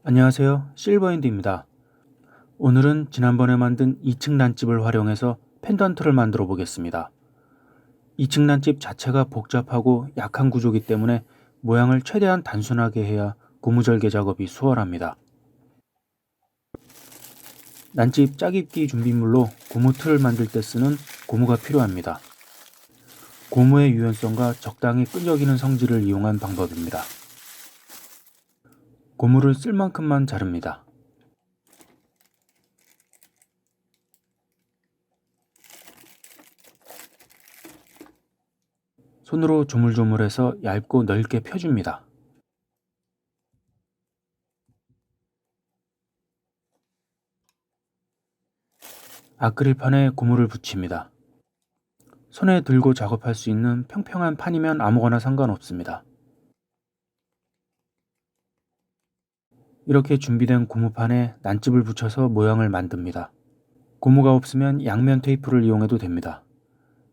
안녕하세요. 실버핸드입니다. 오늘은 지난번에 만든 2층 난집을 활용해서 펜던트를 만들어 보겠습니다. 2층 난집 자체가 복잡하고 약한 구조이기 때문에 모양을 최대한 단순하게 해야 고무절개 작업이 수월합니다. 난집 짜깁기 준비물로 고무 틀을 만들 때 쓰는 고무가 필요합니다. 고무의 유연성과 적당히 끈적이는 성질을 이용한 방법입니다. 고무를 쓸 만큼만 자릅니다. 손으로 조물조물해서 얇고 넓게 펴줍니다. 아크릴판에 고무를 붙입니다. 손에 들고 작업할 수 있는 평평한 판이면 아무거나 상관없습니다. 이렇게 준비된 고무판에 난집을 붙여서 모양을 만듭니다. 고무가 없으면 양면 테이프를 이용해도 됩니다.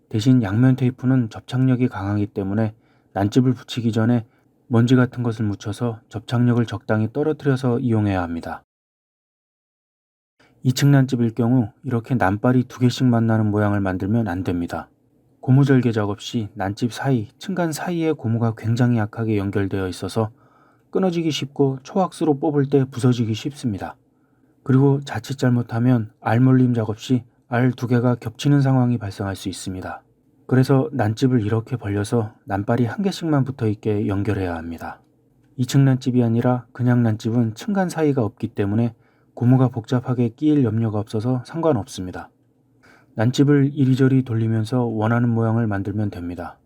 대신 양면 테이프는 접착력이 강하기 때문에 난집을 붙이기 전에 먼지 같은 것을 묻혀서 접착력을 적당히 떨어뜨려서 이용해야 합니다. 2층 난집일 경우 이렇게 난발이 2개씩만 나는 모양을 만들면 안 됩니다. 고무절개 작업 시 난집 사이, 층간 사이에 고무가 굉장히 약하게 연결되어 있어서 끊어지기 쉽고 초악스로 뽑을 때 부서지기 쉽습니다. 그리고 자칫 잘못하면 알몰림 작업 시 알 2개가 겹치는 상황이 발생할 수 있습니다. 그래서 난집을 이렇게 벌려서 난발이 1개씩만 붙어있게 연결해야 합니다. 2층 난집이 아니라 그냥 난집은 층간 사이가 없기 때문에 고무가 복잡하게 끼일 염려가 없어서 상관없습니다. 난집을 이리저리 돌리면서 원하는 모양을 만들면 됩니다.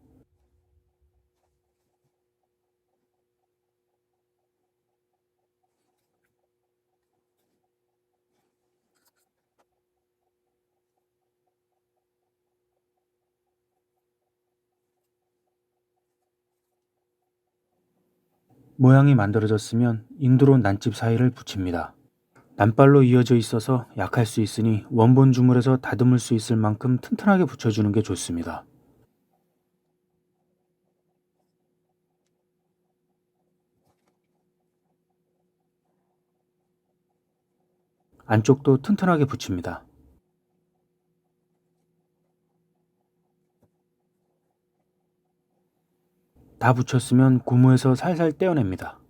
모양이 만들어졌으면 인두로 난집 사이를 붙입니다. 난발로 이어져 있어서 약할 수 있으니 원본 주물에서 다듬을 수 있을 만큼 튼튼하게 붙여주는 게 좋습니다. 안쪽도 튼튼하게 붙입니다. 다 붙였으면 고무에서 살살 떼어냅니다.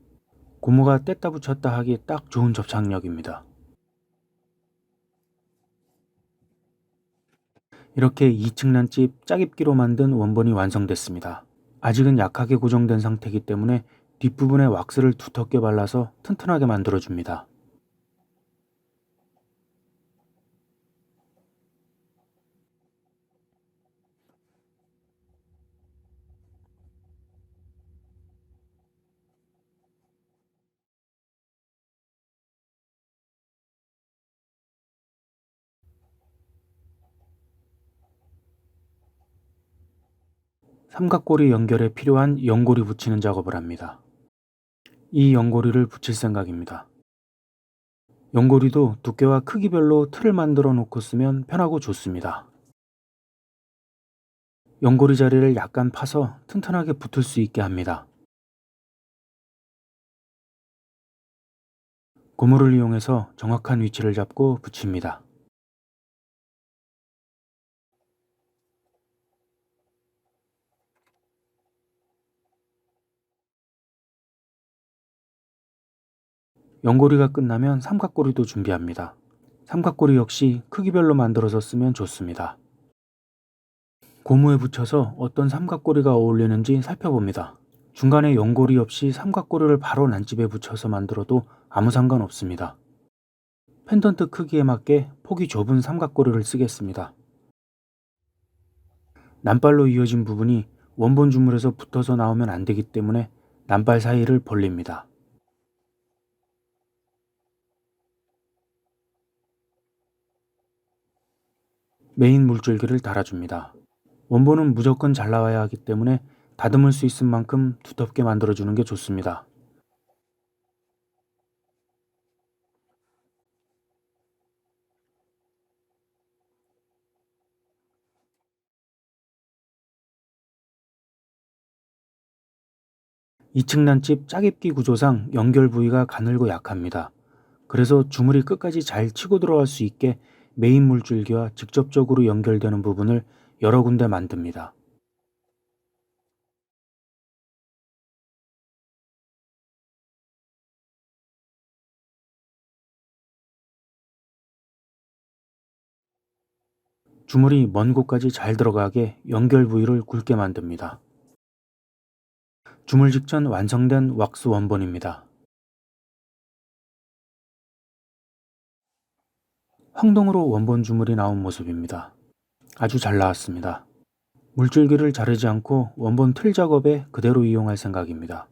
고무가 뗐다 붙였다 하기 딱 좋은 접착력입니다. 이렇게 2층 난집 짜깁기로 만든 원본이 완성됐습니다. 아직은 약하게 고정된 상태이기 때문에 뒷부분에 왁스를 두텁게 발라서 튼튼하게 만들어줍니다. 삼각고리 연결에 필요한 연고리 붙이는 작업을 합니다. 이 연고리를 붙일 생각입니다. 연고리도 두께와 크기별로 틀을 만들어 놓고 쓰면 편하고 좋습니다. 연고리 자리를 약간 파서 튼튼하게 붙을 수 있게 합니다. 고무를 이용해서 정확한 위치를 잡고 붙입니다. 연고리가 끝나면 삼각고리도 준비합니다. 삼각고리 역시 크기별로 만들어서 쓰면 좋습니다. 고무에 붙여서 어떤 삼각고리가 어울리는지 살펴봅니다. 중간에 연고리 없이 삼각고리를 바로 난집에 붙여서 만들어도 아무 상관없습니다. 펜던트 크기에 맞게 폭이 좁은 삼각고리를 쓰겠습니다. 난발로 이어진 부분이 원본 주물에서 붙어서 나오면 안 되기 때문에 난발 사이를 벌립니다. 메인 물줄기를 달아줍니다. 원본은 무조건 잘 나와야 하기 때문에 다듬을 수 있을 만큼 두텁게 만들어주는 게 좋습니다. 2층 난집 짜깁기 구조상 연결 부위가 가늘고 약합니다. 그래서 주물이 끝까지 잘 치고 들어갈 수 있게 메인 물줄기와 직접적으로 연결되는 부분을 여러 군데 만듭니다. 주물이 먼 곳까지 잘 들어가게 연결 부위를 굵게 만듭니다. 주물 직전 완성된 왁스 원본입니다. 황동으로 원본 주물이 나온 모습입니다. 아주 잘 나왔습니다. 물줄기를 자르지 않고 원본 틀 작업에 그대로 이용할 생각입니다.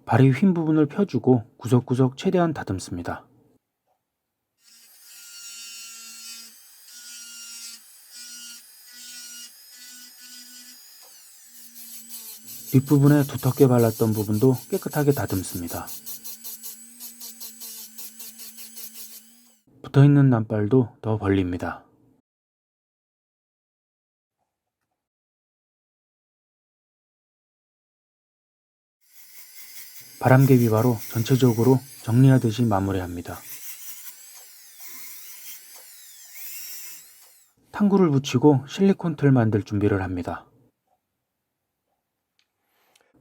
발이 휜 부분을 펴주고 구석구석 최대한 다듬습니다. 뒷부분에 두텁게 발랐던 부분도 깨끗하게 다듬습니다. 붙어있는 난발도 더 벌립니다. 바람개비바로 전체적으로 정리하듯이 마무리합니다. 탕구를 붙이고 실리콘 틀 만들 준비를 합니다.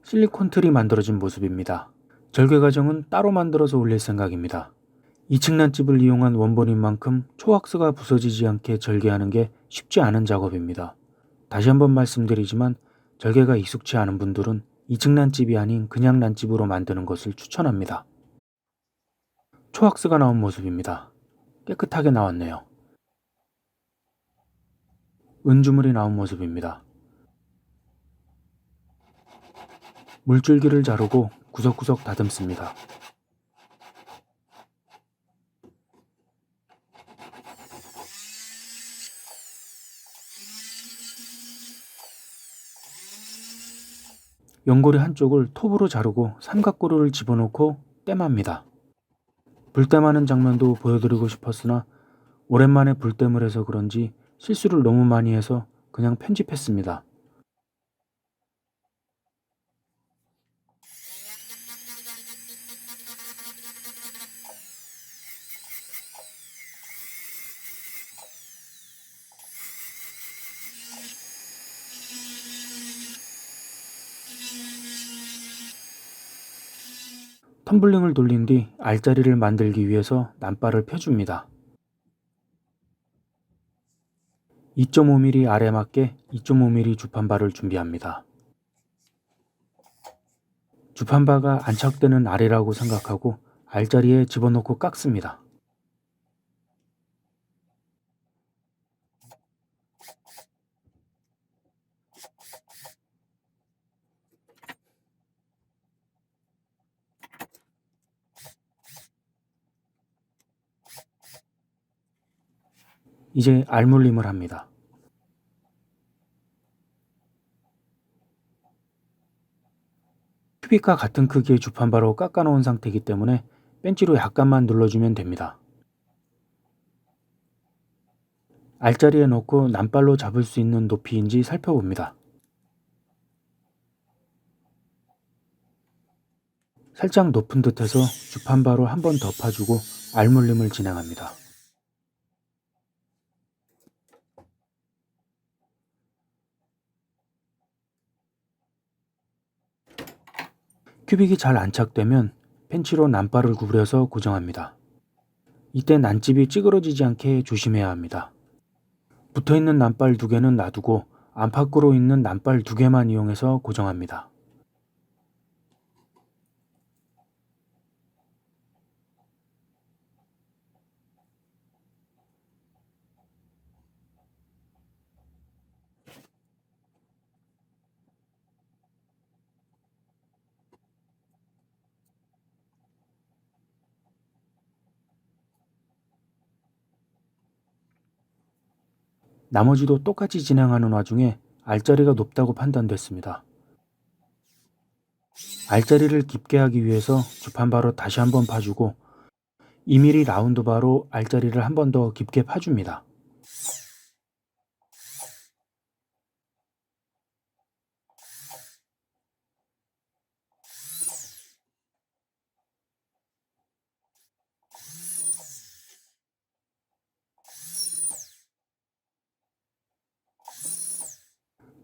실리콘 틀이 만들어진 모습입니다. 절개 과정은 따로 만들어서 올릴 생각입니다. 2층 난집을 이용한 원본인 만큼 초왁스가 부서지지 않게 절개하는 게 쉽지 않은 작업입니다. 다시 한번 말씀드리지만 절개가 익숙치 않은 분들은 2층 난집이 아닌 그냥 난집으로 만드는 것을 추천합니다. 초왁스가 나온 모습입니다. 깨끗하게 나왔네요. 은주물이 나온 모습입니다. 물줄기를 자르고 구석구석 다듬습니다. 연고리 한쪽을 톱으로 자르고 삼각고리를 집어넣고 땜합니다. 불땜하는 장면도 보여드리고 싶었으나 오랜만에 불땜을 해서 그런지 실수를 너무 많이 해서 그냥 편집했습니다. 텀블링을 돌린 뒤 알자리를 만들기 위해서 난발을 펴줍니다. 2.5mm 알에 맞게 2.5mm 주판바를 준비합니다. 주판바가 안착되는 알이라고 생각하고 알자리에 집어넣고 깎습니다. 이제 알물림을 합니다. 큐빅과 같은 크기의 주판바로 깎아놓은 상태이기 때문에 벤치로 약간만 눌러주면 됩니다. 알자리에 넣고 난발로 잡을 수 있는 높이인지 살펴봅니다. 살짝 높은 듯해서 주판바로 한 번 더 파주고 알물림을 진행합니다. 큐빅이 잘 안착되면 펜치로 난발을 구부려서 고정합니다. 이때 난집이 찌그러지지 않게 조심해야 합니다. 붙어있는 난발 2개는 놔두고 안팎으로 있는 난발 2개만 이용해서 고정합니다. 나머지도 똑같이 진행하는 와중에 알자리가 높다고 판단됐습니다. 알자리를 깊게 하기 위해서 주판바로 다시 한번 파주고 2mm 라운드 바로 알자리를 한 번 더 깊게 파줍니다.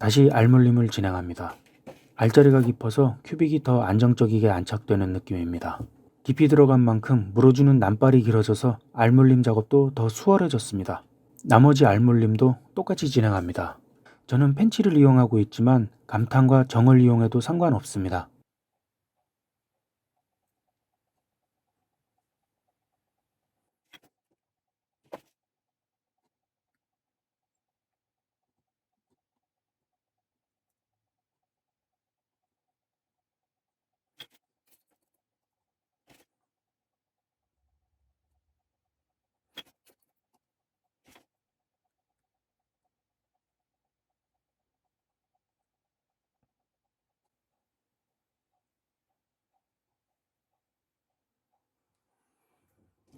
다시 알물림을 진행합니다. 알자리가 깊어서 큐빅이 더 안정적이게 안착되는 느낌입니다. 깊이 들어간 만큼 물어주는 난발이 길어져서 알물림 작업도 더 수월해졌습니다. 나머지 알물림도 똑같이 진행합니다. 저는 펜치를 이용하고 있지만 감탄과 정을 이용해도 상관없습니다.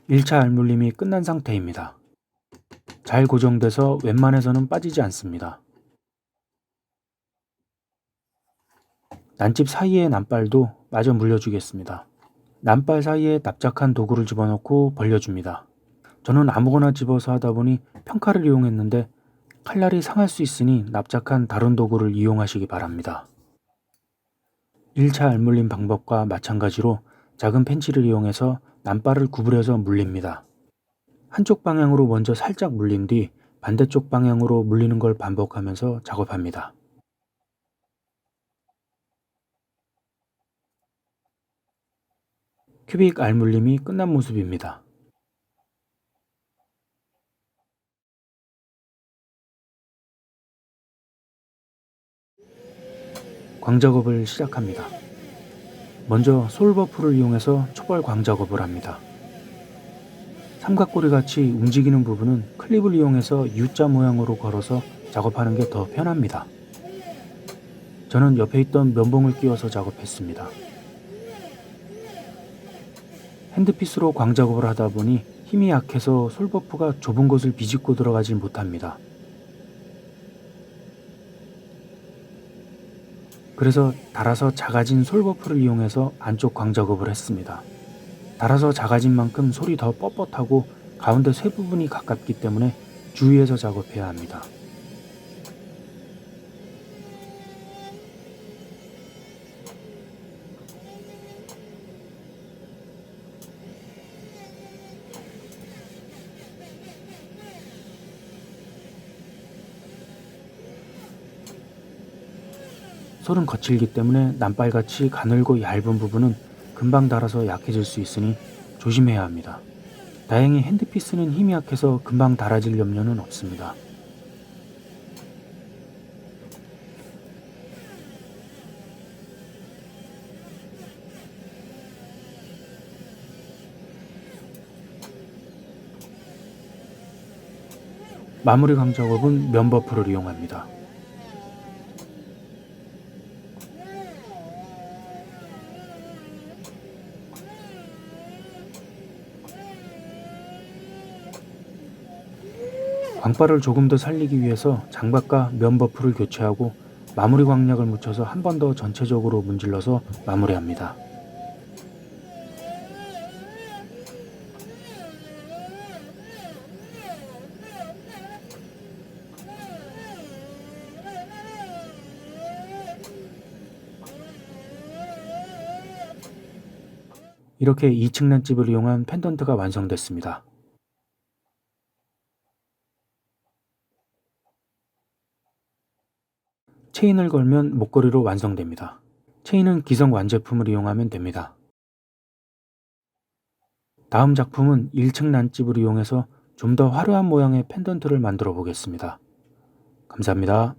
일 차 알물림이 끝난 상태입니다. 잘 고정돼서 웬만해서는 빠지지 않습니다. 난집 사이의 난발도 마저 물려주겠습니다. 난발 사이에 납작한 도구를 집어넣고 벌려줍니다. 저는 아무거나 집어서 하다 보니 평칼을 이용했는데 칼날이 상할 수 있으니 납작한 다른 도구를 이용하시기 바랍니다. 1차 알물림 방법과 마찬가지로 작은 펜치를 이용해서 난발을 구부려서 물립니다. 한쪽 방향으로 먼저 살짝 물린 뒤 반대쪽 방향으로 물리는 걸 반복하면서 작업합니다. 큐빅 알물림이 끝난 모습입니다. 광작업을 시작합니다. 먼저 솔버프를 이용해서 초벌 광작업을 합니다. 삼각고리 같이 움직이는 부분은 클립을 이용해서 U자 모양으로 걸어서 작업하는 게 더 편합니다. 저는 옆에 있던 면봉을 끼워서 작업했습니다. 핸드피스로 광작업을 하다 보니 힘이 약해서 솔버프가 좁은 곳을 비집고 들어가지 못합니다. 그래서 달아서 작아진 솔버프를 이용해서 안쪽 광작업을 했습니다. 달아서 작아진 만큼 솔이 더 뻣뻣하고 가운데 쇠 부분이 가깝기 때문에 주의해서 작업해야 합니다. 솔은 거칠기 때문에 난발같이 가늘고 얇은 부분은 금방 닳아서 약해질 수 있으니 조심해야 합니다. 다행히 핸드피스는 힘이 약해서 금방 닳아질 염려는 없습니다. 마무리 광작업은 면버프를 이용합니다. 광발을 조금 더 살리기 위해서 장박과 면버프를 교체하고 마무리 광약을 묻혀서 한 번 더 전체적으로 문질러서 마무리합니다. 이렇게 2층 난집을 이용한 펜던트가 완성됐습니다. 체인을 걸면 목걸이로 완성됩니다. 체인은 기성 완제품을 이용하면 됩니다. 다음 작품은 1층 난집을 이용해서 좀 더 화려한 모양의 펜던트를 만들어 보겠습니다. 감사합니다.